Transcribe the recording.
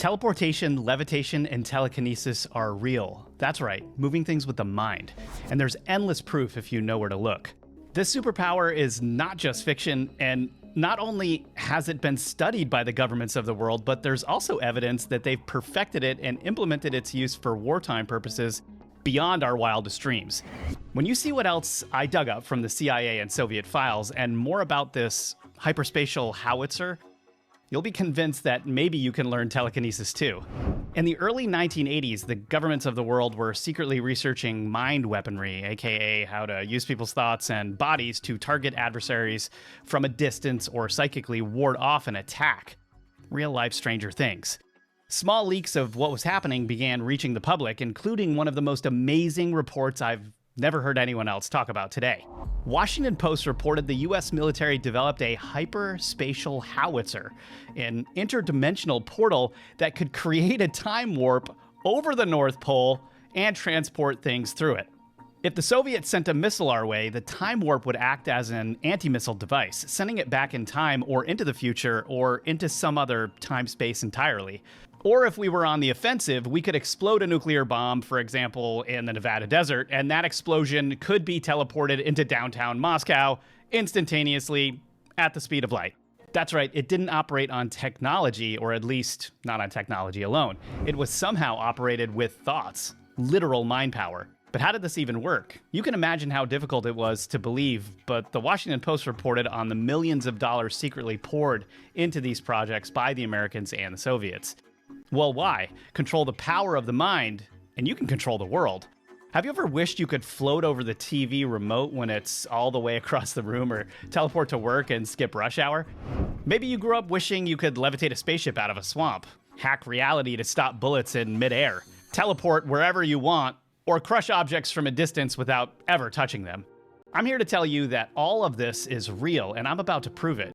Teleportation, levitation, and telekinesis are real. That's right, moving things with the mind. And there's endless proof if you know where to look. This superpower is not just fiction, and not only has it been studied by the governments of the world, but there's also evidence that they've perfected it and implemented its use for wartime purposes beyond our wildest dreams. When you see what else I dug up from the CIA and Soviet files and more about this hyperspatial howitzer, you'll be convinced that maybe you can learn telekinesis too. In the early 1980s, the governments of the world were secretly researching mind weaponry, aka how to use people's thoughts and bodies to target adversaries from a distance or psychically ward off an attack. Real-life Stranger Things. Small leaks of what was happening began reaching the public, including one of the most amazing reports I've never heard anyone else talk about today. Washington Post reported the US military developed a hyperspatial howitzer, an interdimensional portal that could create a time warp over the North Pole and transport things through it. If the Soviets sent a missile our way, the time warp would act as an anti-missile device, sending it back in time or into the future or into some other time-space entirely. Or if we were on the offensive, we could explode a nuclear bomb, for example, in the Nevada desert, and that explosion could be teleported into downtown Moscow instantaneously at the speed of light. That's right, it didn't operate on technology, or at least not on technology alone. It was somehow operated with thoughts, literal mind power. But how did this even work? You can imagine how difficult it was to believe, but the Washington Post reported on the millions of dollars secretly poured into these projects by the Americans and the Soviets. Well, why? Control the power of the mind, and you can control the world. Have you ever wished you could float over the TV remote when it's all the way across the room, or teleport to work and skip rush hour? Maybe you grew up wishing you could levitate a spaceship out of a swamp, hack reality to stop bullets in midair, teleport wherever you want, or crush objects from a distance without ever touching them. I'm here to tell you that all of this is real, and I'm about to prove it.